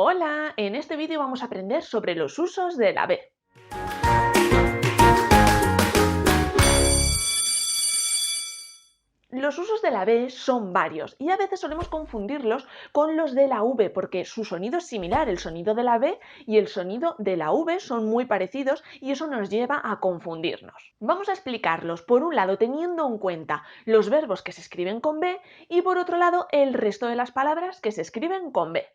Hola, en este vídeo vamos a aprender sobre los usos de la B. Los usos de la B son varios y a veces solemos confundirlos con los de la V porque su sonido es similar, el sonido de la B y el sonido de la V son muy parecidos y eso nos lleva a confundirnos. Vamos a explicarlos por un lado teniendo en cuenta los verbos que se escriben con B y por otro lado el resto de las palabras que se escriben con B.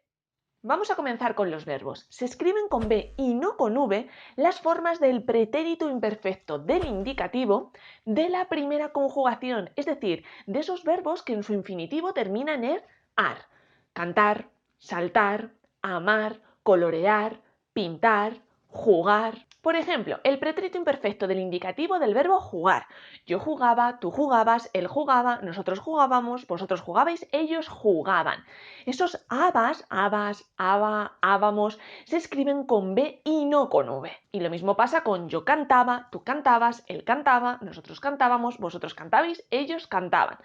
Vamos a comenzar con los verbos. Se escriben con B y no con V las formas del pretérito imperfecto del indicativo de la primera conjugación, es decir, de esos verbos que en su infinitivo terminan en ar. Cantar, saltar, amar, colorear, pintar, jugar. Por ejemplo, el pretérito imperfecto del indicativo del verbo jugar. Yo jugaba, tú jugabas, él jugaba, nosotros jugábamos, vosotros jugabais, ellos jugaban. Esos habas, habamos, se escriben con B y no con V. Y lo mismo pasa con yo cantaba, tú cantabas, él cantaba, nosotros cantábamos, vosotros cantabais, ellos cantaban.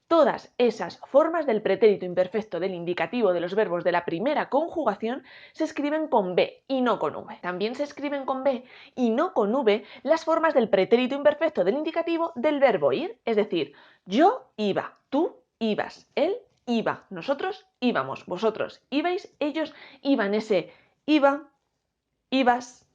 Todas esas formas del pretérito imperfecto del indicativo de los verbos de la primera conjugación se escriben con B y no con V. También se escriben con B y no con V las formas del pretérito imperfecto del indicativo del verbo ir, es decir, yo iba, tú ibas, él iba, nosotros íbamos, vosotros ibais, ellos iban. Ese iba, ibas,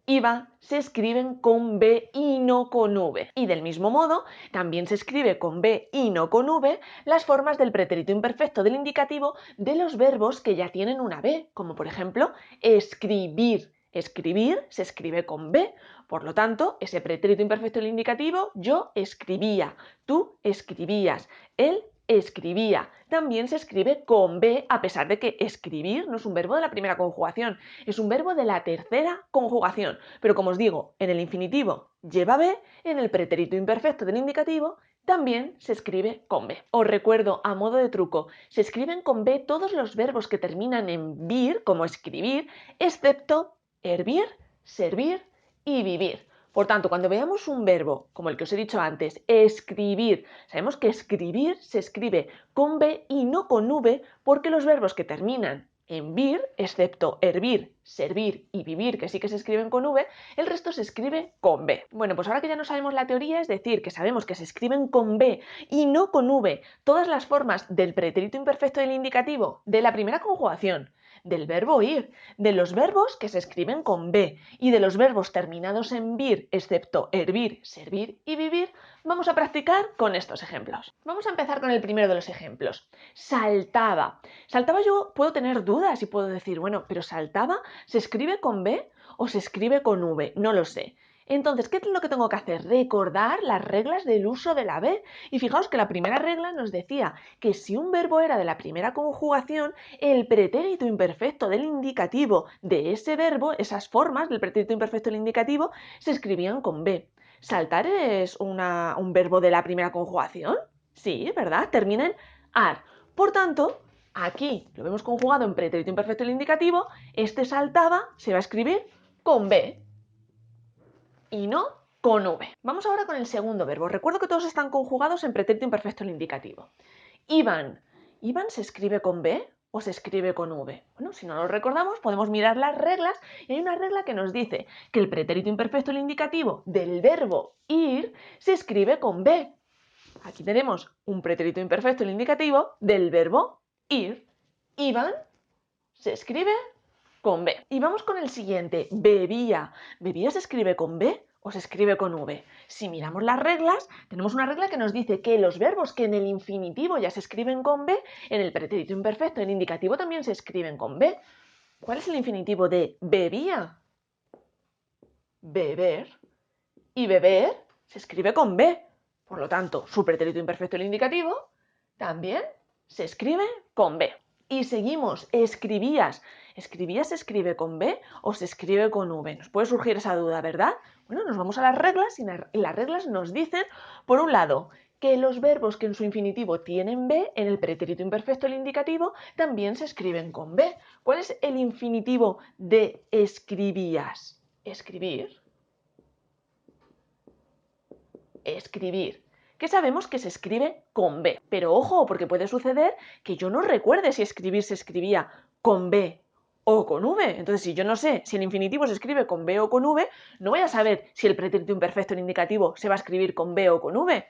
iba se escriben con B y no con V. Y del mismo modo, también se escribe con B y no con V las formas del pretérito imperfecto del indicativo de los verbos que ya tienen una B, como por ejemplo escribir. Escribir se escribe con B, por lo tanto, ese pretérito imperfecto del indicativo, yo escribía, tú escribías, él escribía. También se escribe con B, a pesar de que escribir no es un verbo de la primera conjugación, es un verbo de la tercera conjugación. Pero como os digo, en el infinitivo lleva B, en el pretérito imperfecto del indicativo también se escribe con B. Os recuerdo, a modo de truco, se escriben con B todos los verbos que terminan en vir, como escribir, excepto hervir, servir y vivir. Por tanto, cuando veamos un verbo, como el que os he dicho antes, escribir, sabemos que escribir se escribe con B y no con V porque los verbos que terminan en vir, excepto hervir, servir y vivir, que sí que se escriben con V, el resto se escribe con B. Bueno, pues ahora que ya no sabemos la teoría, es decir, que sabemos que se escriben con B y no con V todas las formas del pretérito imperfecto del indicativo de la primera conjugación, del verbo ir, de los verbos que se escriben con B y de los verbos terminados en vir, excepto hervir, servir y vivir, vamos a practicar con estos ejemplos. Vamos a empezar con el primero de los ejemplos. Saltaba. Saltaba yo puedo tener dudas y puedo decir, bueno, pero saltaba, ¿se escribe con B o se escribe con V? No lo sé. Entonces, ¿qué es lo que tengo que hacer? Recordar las reglas del uso de la B. Y fijaos que la primera regla nos decía que si un verbo era de la primera conjugación, el pretérito imperfecto del indicativo de ese verbo, esas formas del pretérito imperfecto del indicativo, se escribían con B. ¿Saltar es un verbo de la primera conjugación? Sí, ¿verdad? Termina en ar. Por tanto, aquí lo vemos conjugado en pretérito imperfecto del indicativo, este saltaba se va a escribir con B y no con V. Vamos ahora con el segundo verbo. Recuerdo que todos están conjugados en pretérito imperfecto del indicativo. Iban. ¿Iban se escribe con B o se escribe con V? Bueno, si no lo recordamos, podemos mirar las reglas y hay una regla que nos dice que el pretérito imperfecto del indicativo del verbo ir se escribe con B. Aquí tenemos un pretérito imperfecto del indicativo del verbo ir. Iban se escribe con B. Y vamos con el siguiente, bebía. ¿Bebía se escribe con B o se escribe con V? Si miramos las reglas, tenemos una regla que nos dice que los verbos que en el infinitivo ya se escriben con B, en el pretérito imperfecto, en indicativo también se escriben con B. ¿Cuál es el infinitivo de bebía? Beber. Y beber se escribe con B. Por lo tanto, su pretérito imperfecto, el indicativo, también se escribe con B. Y seguimos, escribías. ¿Escribías se escribe con B o se escribe con V? Nos puede surgir esa duda, ¿verdad? Bueno, nos vamos a las reglas y las reglas nos dicen, por un lado, que los verbos que en su infinitivo tienen B, en el pretérito imperfecto, el indicativo, también se escriben con B. ¿Cuál es el infinitivo de escribías? Escribir. Escribir, que sabemos que se escribe con B. Pero ojo, porque puede suceder que yo no recuerde si escribir se escribía con B o con V. Entonces, si yo no sé si el infinitivo se escribe con B o con V, no voy a saber si el pretérito imperfecto en indicativo se va a escribir con B o con V.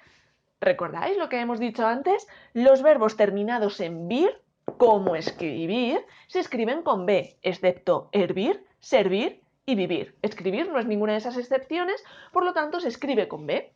¿Recordáis lo que hemos dicho antes? Los verbos terminados en vir, como escribir, se escriben con B, excepto hervir, servir y vivir. Escribir no es ninguna de esas excepciones, por lo tanto se escribe con B.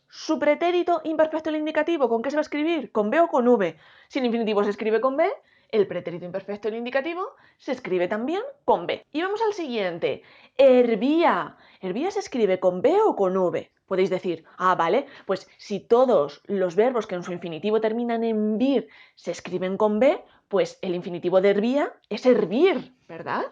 Su pretérito imperfecto en indicativo, ¿con qué se va a escribir? ¿Con B o con V? Si el infinitivo se escribe con B, el pretérito imperfecto en indicativo se escribe también con B. Y vamos al siguiente. Hervía. ¿Hervía se escribe con B o con V? Podéis decir, vale, pues si todos los verbos que en su infinitivo terminan en vir se escriben con B, pues el infinitivo de hervía es hervir, ¿verdad?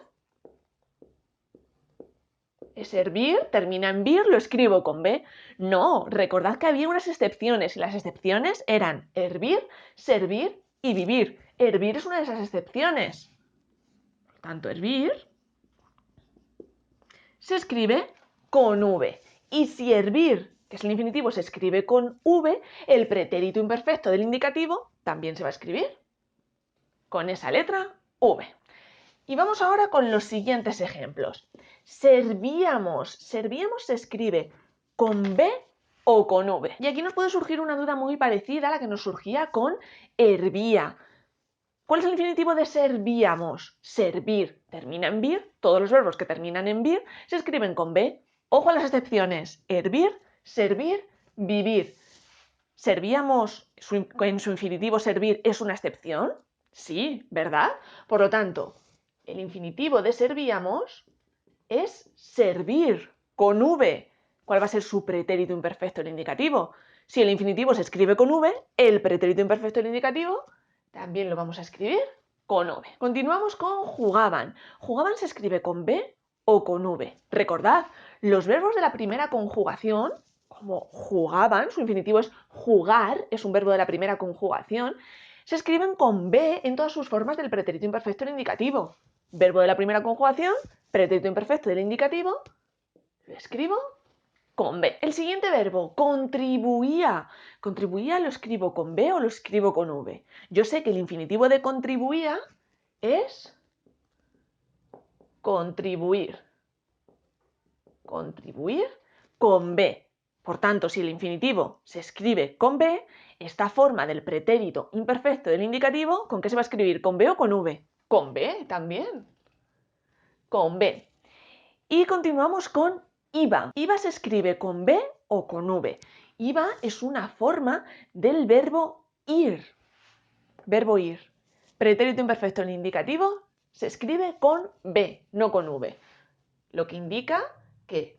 Servir termina en vir, lo escribo con B. No, recordad que había unas excepciones y las excepciones eran hervir, servir y vivir. Hervir es una de esas excepciones. Por tanto, hervir se escribe con V. Y si hervir, que es el infinitivo, se escribe con V, el pretérito imperfecto del indicativo también se va a escribir con esa letra V. Y vamos ahora con los siguientes ejemplos. Servíamos. Servíamos se escribe con B o con V. Y aquí nos puede surgir una duda muy parecida a la que nos surgía con hervía. ¿Cuál es el infinitivo de servíamos? Servir termina en vir. Todos los verbos que terminan en vir se escriben con B. Ojo a las excepciones. Hervir, servir, vivir. ¿Servíamos en su infinitivo servir es una excepción? Sí, ¿verdad? Por lo tanto, el infinitivo de servíamos es servir, con V. ¿Cuál va a ser su pretérito imperfecto en indicativo? Si el infinitivo se escribe con V, el pretérito imperfecto en indicativo también lo vamos a escribir con V. Continuamos con jugaban. Jugaban se escribe con B o con V. Recordad, los verbos de la primera conjugación, como jugaban, su infinitivo es jugar, es un verbo de la primera conjugación, se escriben con B en todas sus formas del pretérito imperfecto en indicativo. Verbo de la primera conjugación, pretérito imperfecto del indicativo, lo escribo con B. El siguiente verbo, contribuía. ¿Contribuía lo escribo con B o lo escribo con V? Yo sé que el infinitivo de contribuía es contribuir. Contribuir con B. Por tanto, si el infinitivo se escribe con B, esta forma del pretérito imperfecto del indicativo, ¿con qué se va a escribir? ¿Con B o con V? Con B también. Con B. Y continuamos con iba. Iba se escribe con B o con V. Iba es una forma del verbo ir. Verbo ir. Pretérito imperfecto en indicativo se escribe con B, no con V. Lo que indica que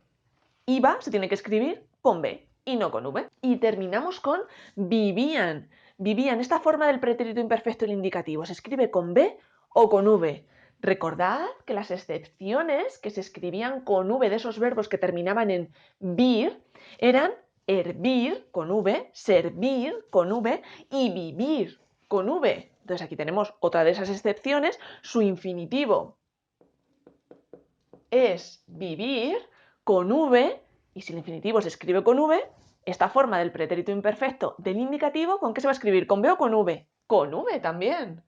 iba se tiene que escribir con B y no con V. Y terminamos con vivían. Vivían, esta forma del pretérito imperfecto en indicativo se escribe con B o con V. Recordad que las excepciones que se escribían con V de esos verbos que terminaban en vir eran hervir con V, servir con V y vivir con V. Entonces aquí tenemos otra de esas excepciones. Su infinitivo es vivir con V, y si el infinitivo se escribe con V, esta forma del pretérito imperfecto del indicativo, ¿con qué se va a escribir? ¿Con B o con V? Con V también.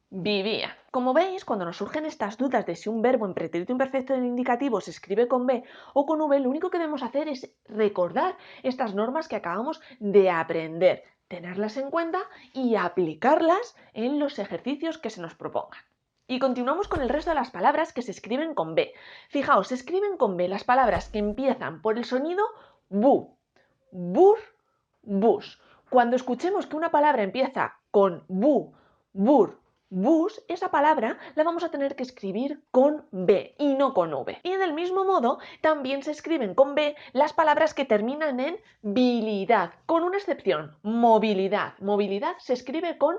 Vivía. Como veis, cuando nos surgen estas dudas de si un verbo en pretérito imperfecto del indicativo se escribe con B o con V, lo único que debemos hacer es recordar estas normas que acabamos de aprender, tenerlas en cuenta y aplicarlas en los ejercicios que se nos propongan. Y continuamos con el resto de las palabras que se escriben con B. Fijaos, se escriben con B las palabras que empiezan por el sonido bu, bur, bus. Cuando escuchemos que una palabra empieza con bu, bur, bus, esa palabra la vamos a tener que escribir con B y no con V. Y del mismo modo, también se escriben con B las palabras que terminan en bilidad, con una excepción, movilidad. Movilidad se escribe con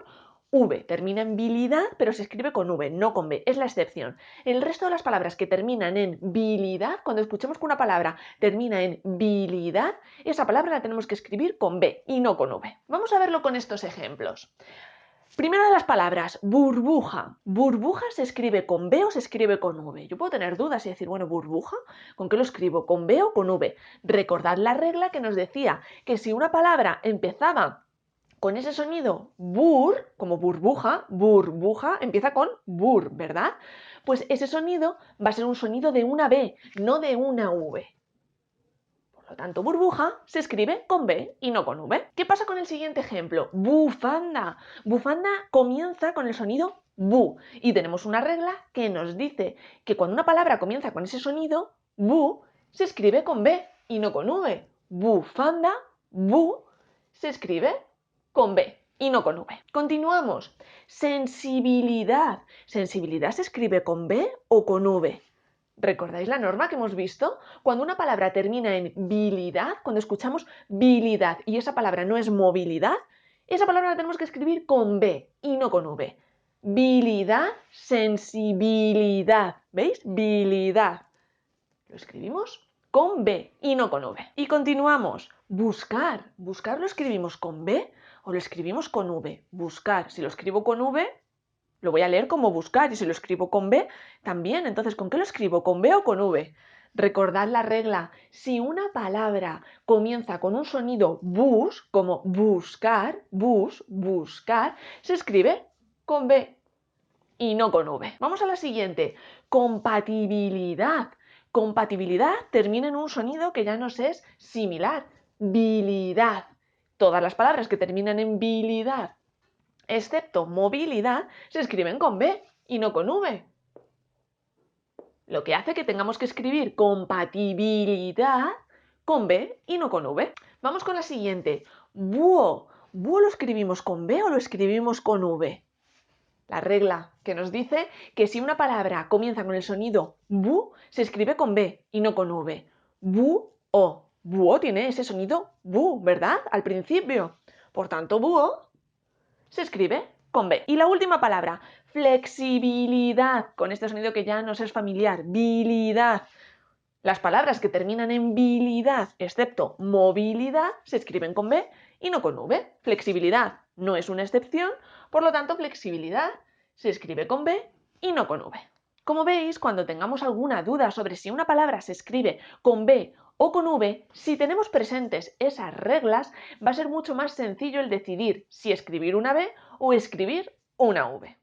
V, termina en bilidad, pero se escribe con V, no con B, es la excepción. El resto de las palabras que terminan en bilidad, cuando escuchemos que una palabra termina en bilidad, esa palabra la tenemos que escribir con B y no con V. Vamos a verlo con estos ejemplos. Primera de las palabras, burbuja. ¿Burbuja se escribe con B o se escribe con V? Yo puedo tener dudas y decir, bueno, burbuja, ¿con qué lo escribo? ¿Con B o con V? Recordad la regla que nos decía que si una palabra empezaba Con ese sonido bur, como burbuja, burbuja, empieza con bur, ¿verdad? Pues ese sonido va a ser un sonido de una B, no de una V. Por lo tanto, burbuja se escribe con B y no con V. ¿Qué pasa con el siguiente ejemplo? Bufanda. Bufanda comienza con el sonido bu y tenemos una regla que nos dice que cuando una palabra comienza con ese sonido, bu, se escribe con B y no con V. Bufanda, bu, se escribe con B y no con V. Continuamos. Sensibilidad. ¿Sensibilidad se escribe con B o con V? ¿Recordáis la norma que hemos visto? Cuando una palabra termina en bilidad, cuando escuchamos bilidad y esa palabra no es movilidad, esa palabra la tenemos que escribir con B y no con V. Bilidad, sensibilidad. ¿Veis? Bilidad. Lo escribimos con B y no con V. Y continuamos. Buscar. ¿Buscar lo escribimos con B o lo escribimos con V? Buscar. Si lo escribo con V, lo voy a leer como buscar y si lo escribo con B, también. Entonces, ¿con qué lo escribo? ¿Con B o con V? Recordad la regla. Si una palabra comienza con un sonido bus, como buscar, buscar, se escribe con B y no con V. Vamos a la siguiente. Compatibilidad. Compatibilidad termina en un sonido que ya nos es similar. Bilidad. Todas las palabras que terminan en bilidad excepto movilidad, se escriben con B y no con V. Lo que hace que tengamos que escribir compatibilidad con B y no con V. Vamos con la siguiente. Búho. ¿Búho lo escribimos con B o lo escribimos con V? La regla que nos dice que si una palabra comienza con el sonido bu, se escribe con B y no con V. Búho. Búho tiene ese sonido bu, ¿verdad? Al principio. Por tanto, búho se escribe con B. Y la última palabra, flexibilidad, con este sonido que ya nos es familiar, bilidad. Las palabras que terminan en bilidad, excepto movilidad, se escriben con B y no con V. Flexibilidad no es una excepción, por lo tanto, flexibilidad se escribe con B y no con V. Como veis, cuando tengamos alguna duda sobre si una palabra se escribe con B o con V, si tenemos presentes esas reglas, va a ser mucho más sencillo el decidir si escribir una B o escribir una V.